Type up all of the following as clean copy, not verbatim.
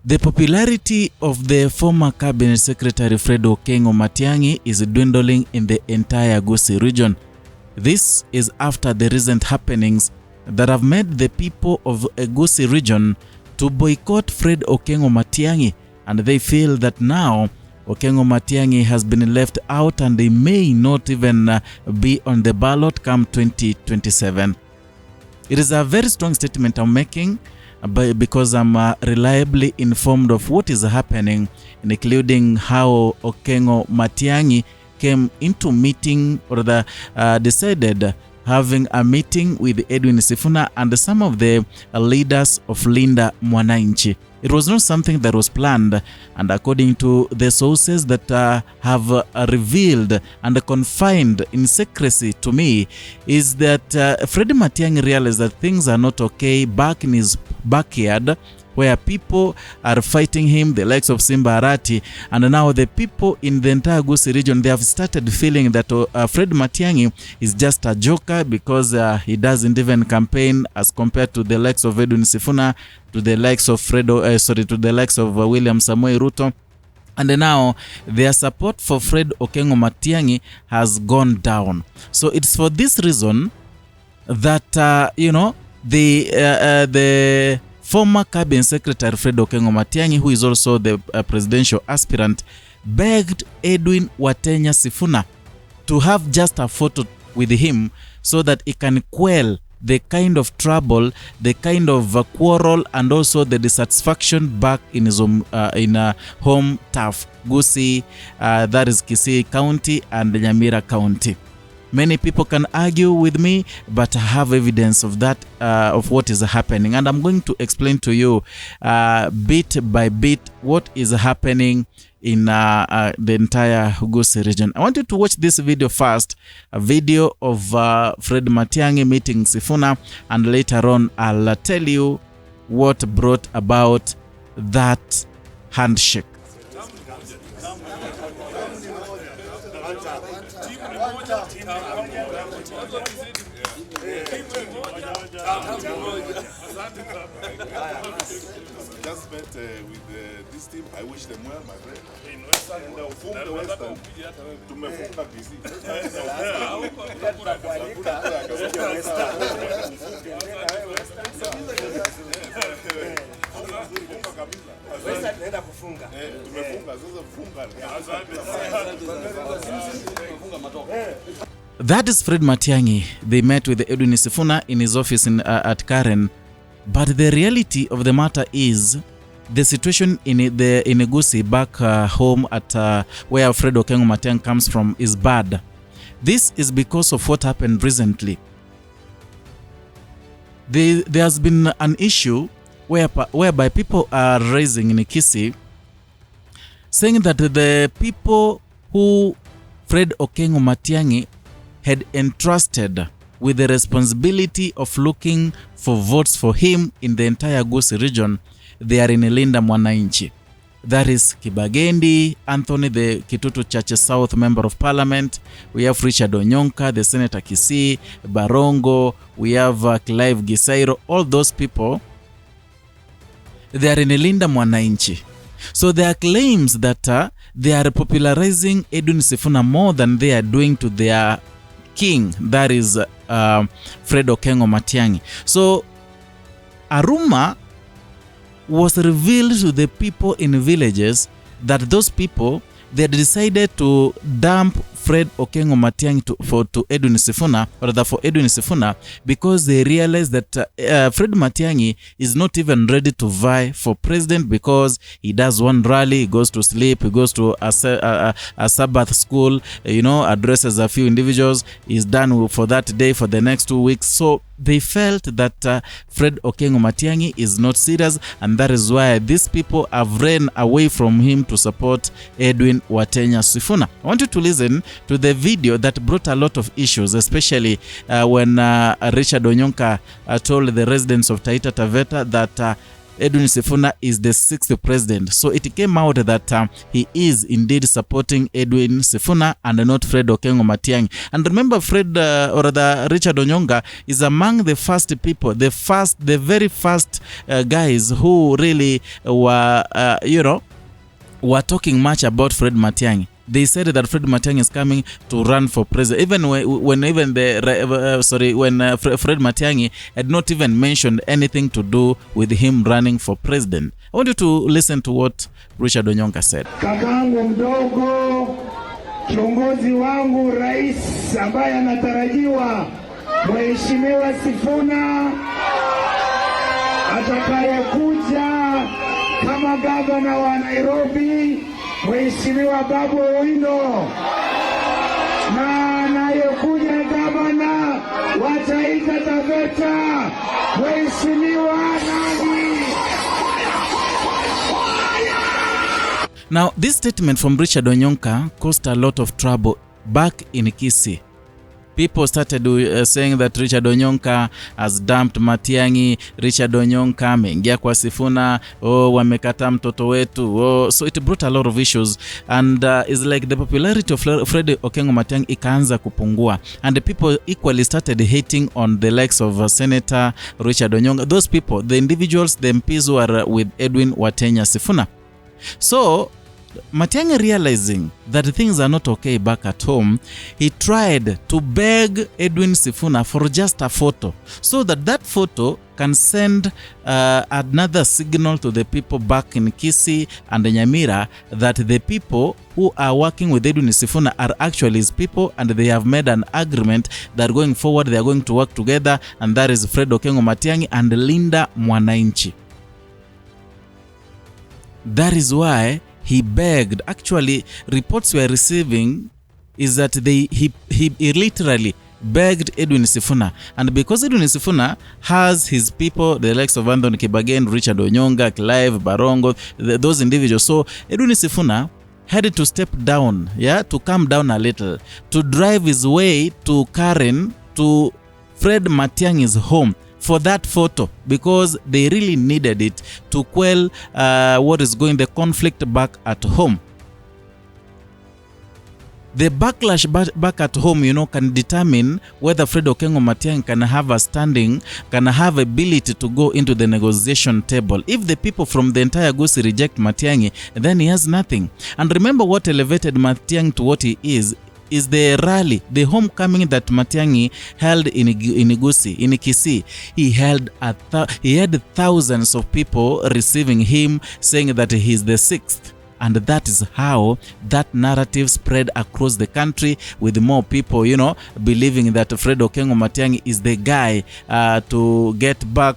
The popularity of the former Cabinet Secretary Fred Okengo Matiangi is dwindling in the entire Gusi region. This is after the recent happenings that have made the people of a Gusi region to boycott Fred Okengo Matiangi, and they feel that now Okengo Matiangi has been left out and he may not even be on the ballot come 2027. It is a very strong statement I'm making, because I'm reliably informed of what is happening, including how Okengo Matiangi came into meeting or decided having a meeting with Edwin Sifuna and some of the leaders of Linda Mwananchi. It was not something that was planned, and according to the sources that have revealed and confined in secrecy to me, is that Fred Matiangi realized that things are not okay back in his backyard, where people are fighting him, the likes of Simba Arati, and now the people in the entire Gusi region, they have started feeling that Fred Matiangi is just a joker because he doesn't even campaign as compared to the likes of Edwin Sifuna, to the likes of to the likes of William Samoei Ruto. And now their support for Fred Okengo Matiangi has gone down. So it's for this reason that the former Cabinet Secretary Fred Okengo Matiangi, who is also the presidential aspirant, begged Edwin Watenya Sifuna to have just a photo with him so that he can quell the kind of trouble, the kind of quarrel, and also the dissatisfaction back in his home turf, Gusi, that is Kisii County and Nyamira County. Many people can argue with me, but I have evidence of that, of what is happening. And I'm going to explain to you bit by bit what is happening in the entire Gusi region. I want you to watch this video first, a video of Fred Matiangi meeting Sifuna, and later on I'll tell you what brought about that handshake. Just met with this team. I wish them well, my friend. Tumefunga Gusi. That is Fred Matiangi. They met with Edwin Sifuna in his office at Karen. But the reality of the matter is the situation in Gusi back home at where Fred Okengo Matiangi comes from is bad. This is because of what happened recently. There has been an issue whereby people are raising in Kisii, saying that the people who Fred Okengo Matiangi had entrusted with the responsibility of looking for votes for him in the entire Gusi region, they are in Linda Mwananchi. That is Kibagendi Anthony, the Kitutu Church South Member of Parliament. We have Richard Onyonka, the Senator Kisii, Barongo. We have Clive Gisairo. All those people, they are in Linda Mwananchi. So there are claims that they are popularizing Edwin Sifuna more than they are doing to their king, that is Fred Okengo Matiangi. So a rumor was revealed to the people in villages that those people, they decided to dump Fred Okengo Matiangi to Edwin Sifuna, or rather for Edwin Sifuna, because they realized that Fred Matiangi is not even ready to vie for president because he does one rally, he goes to sleep, he goes to a Sabbath school, addresses a few individuals, he's done for that day for the next 2 weeks. So they felt that Fred Okengo Matiangi is not serious, and that is why these people have ran away from him to support Edwin Watenya Sifuna. I want you to listen to the video that brought a lot of issues, especially when Richard Onyonka told the residents of Taita Taveta that Edwin Sifuna is the 6th president. So it came out that he is indeed supporting Edwin Sifuna and not Fred Okengo Matiang'i. And remember, Richard Onyonga is among the first people, the very first guys who really were, were talking much about Fred Matiang'i. They said that Fred Matiang'i is coming to run for president, even when Fred Matiang'i had not even mentioned anything to do with him running for president. I want you to listen to what Richard Onyonga said. Kakangu mdogo, kiongozi wangu rais ambaye anatarajiwa, Mheshimiwa Sifuna, atakayekuja kama gavana wa Nairobi, Mheshimiwa Babu Owino, na anayekuja gavana wa Taita Taveta, Mheshimiwa nani? Now, this statement from Richard Onyonka caused a lot of trouble back in Kisii. People started saying that Richard Onyonka has dumped Matiang'i, Richard Onyonka ameingia kwa Sifuna, wamekata mtoto wetu. So it brought a lot of issues, and it's like the popularity of Fred Okengo Matiang'i ikaanza kupungua, and the people equally started hating on the likes of Senator Richard Onyonka. Those people, the individuals, the MPs who are with Edwin Watenya Sifuna. So Matiang'i, realizing that things are not okay back at home, he tried to beg Edwin Sifuna for just a photo, so that photo can send another signal to the people back in Kisii and Nyamira that the people who are working with Edwin Sifuna are actually his people, and they have made an agreement that going forward they are going to work together, and that is Fred Okengo Matiang'i and Linda Mwananchi. That is why he begged. Actually, reports we are receiving is that he literally begged Edwin Sifuna, and because Edwin Sifuna has his people, the likes of Anthony Kibagen, Richard Onyonga, Clive Barongo, those individuals, so Edwin Sifuna had to step down, to calm down a little, to drive his way to Karen, to Fred Matiang'i's home for that photo, because they really needed it to quell the conflict back at home. The backlash back at home, can determine whether Fred Okengo Matiang'i can have a standing, can have ability to go into the negotiation table. If the people from the entire Gusi reject Matiang'i, then he has nothing. And remember what elevated Matiang'i to what he is the rally, the homecoming that Matiang'i held in Gusi, in Kisii. He had thousands of people receiving him, saying that he is the 6th. And that is how that narrative spread across the country, with more people, believing that Fred Okengo Matiang'i is the guy to get back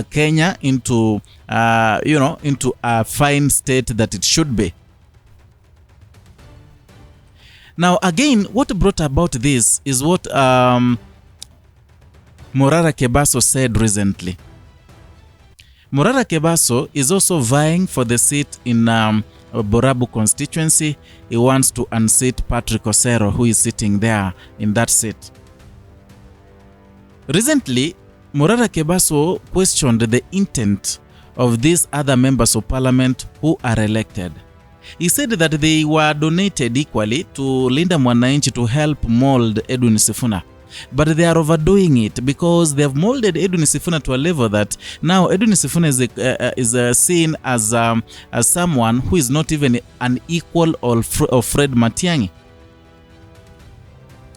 Kenya into, into a fine state that it should be. Now, again, what brought about this is what Morara Kebaso said recently. Morara Kebaso is also vying for the seat in Borabu constituency. He wants to unseat Patrick Osero, who is sitting there in that seat. Recently, Morara Kebaso questioned the intent of these other members of parliament who are elected. He said that they were donated equally to Linda Mwananchi to help mold Edwin Sifuna. But they are overdoing it, because they have molded Edwin Sifuna to a level that now Edwin Sifuna is seen as someone who is not even an equal of Fred Matiang'i.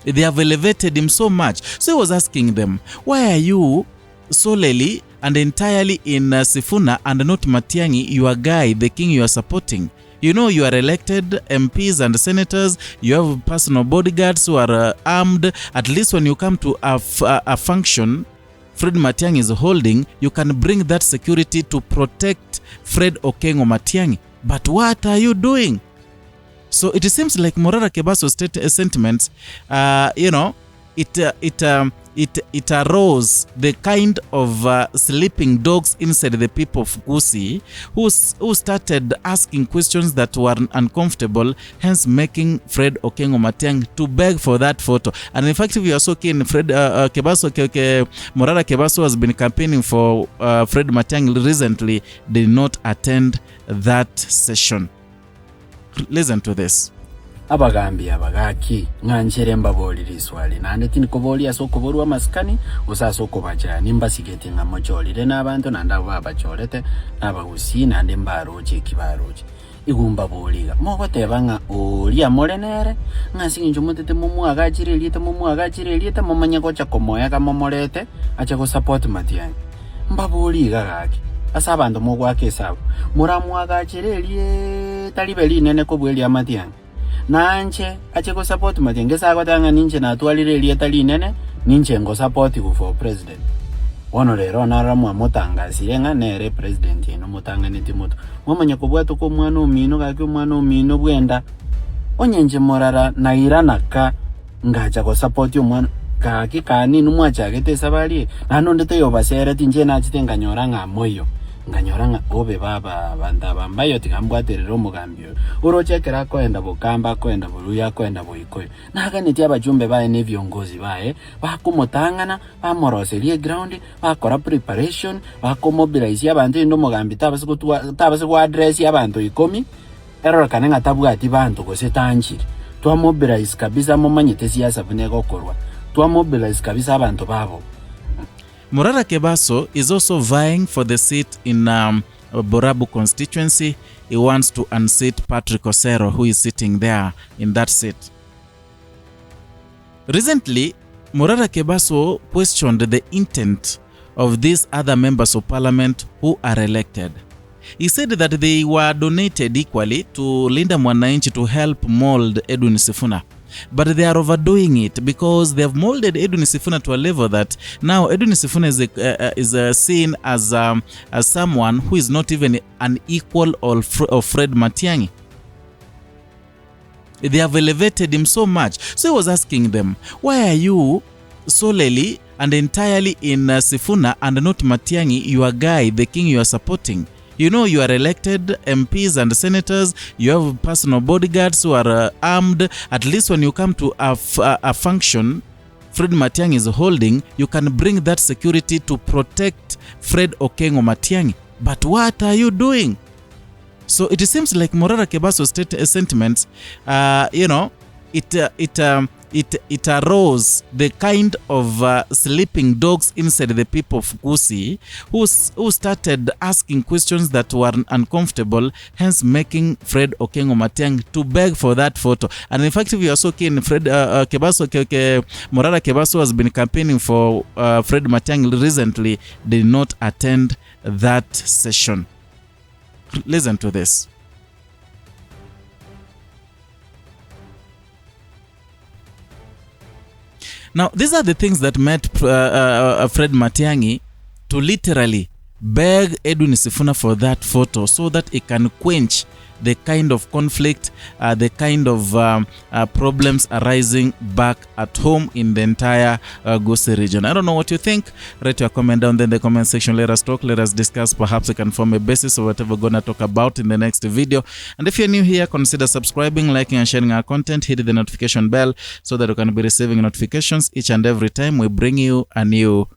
They have elevated him so much. So he was asking them, why are you solely and entirely in Sifuna and not Matiang'i, your guy, the king you are supporting? You are elected MPs and senators, you have personal bodyguards who are armed. At least when you come to a function Fred Matiang'i is holding, you can bring that security to protect Fred Okengo Matiang'i. But what are you doing? So it seems like Morara Kebaso's sentiments, it arose the kind of sleeping dogs inside the people of Gusi who started asking questions that were uncomfortable, hence making Fred Okengo Matiang'i to beg for that photo. And in fact, if you are so keen, Fred Morara Kebaso has been campaigning for Fred Matiang'i recently, did not attend that session. Listen to this. Abagambi abagaki nganchere mbabolira iswali nande tinikobolia sokoborwa maskani usasoko bacha nimbasigete ngamojolire n'abantu nanda babacholete n'abagusi nande mbaroje kibaroje igumba boliga moko tebanga olia molenere ngasinjo mutete mumu agachire liete momanya kocha komoya kamomolete acha ko support Matiangi mbaboliga gaki asa abantu mogwake sabo muramu agachire liete libeli nene ko bweli Matiangi nanche ache ko support Matiangi sakotanga ninche natwalire lieta linene ninche ngo support ku for president wono lero naramu mutangazire nga nere president ino mutanganiti muto momanya ko bwato ko mwana omino gake mwana omino bwenda onyenje morara nairanaka ngacha ko support omwana kaki kani numwacha gete sabali nano ndete yobasere tinje nachitenga nyoranga moyo nganyoranga obe baba banda bambayo tikambwaterero mugambyo urochekera kwenda bukamba kwenda buruya kwenda boikoyo naganeti abajumbe bae ne vyongozi bae bakumutangana bamoroserie ground bakora preparation bakomobilize abantu ndo mugambi tabase ku address yabantu 10 error kanenga tabwati bantu ko setanjiri twa mobilize kabisa momanyete siyasa buneko korwa twa mobilize kabisa abantu babo. Morara Kebaso is also vying for the seat in Borabu constituency. He wants to unseat Patrick Osero, who is sitting there in that seat. Recently, Morara Kebaso questioned the intent of these other members of parliament who are elected. He said that they were donated equally to Linda Mwananchi to help mold Edwin Sifuna. But they are overdoing it because they have molded Edwin Sifuna to a level that now Edwin Sifuna is seen as someone who is not even an equal of Fred Matiang'i. They have elevated him so much. So he was asking them, why are you solely and entirely in Sifuna and not Matiang'i, your guy, the king you are supporting? You know, you are elected MPs and senators, you have personal bodyguards who are armed. At least when you come to a function Fred Matiang'i is holding, you can bring that security to protect Fred Okengo Matiang'i. But what are you doing? So it seems like Morara Kebaso's sentiments, it arose the kind of sleeping dogs inside the people of Gusi who started asking questions that were uncomfortable, hence making Fred Okengo Matiang'i to beg for that photo. And in fact, if you are so keen, Morara Kebaso has been campaigning for Fred Matiang'i recently, did not attend that session. Listen to this. Now, these are the things that made Fred Matiang'i to literally beg Edwin Sifuna for that photo so that he can quench the kind of conflict, the kind of problems arising back at home in the entire Gusi region. I don't know what you think. Write your comment down there in the comment section. Let us talk, let us discuss. Perhaps we can form a basis of whatever we're going to talk about in the next video. And if you're new here, consider subscribing, liking, and sharing our content. Hit the notification bell so that you can be receiving notifications each and every time we bring you a new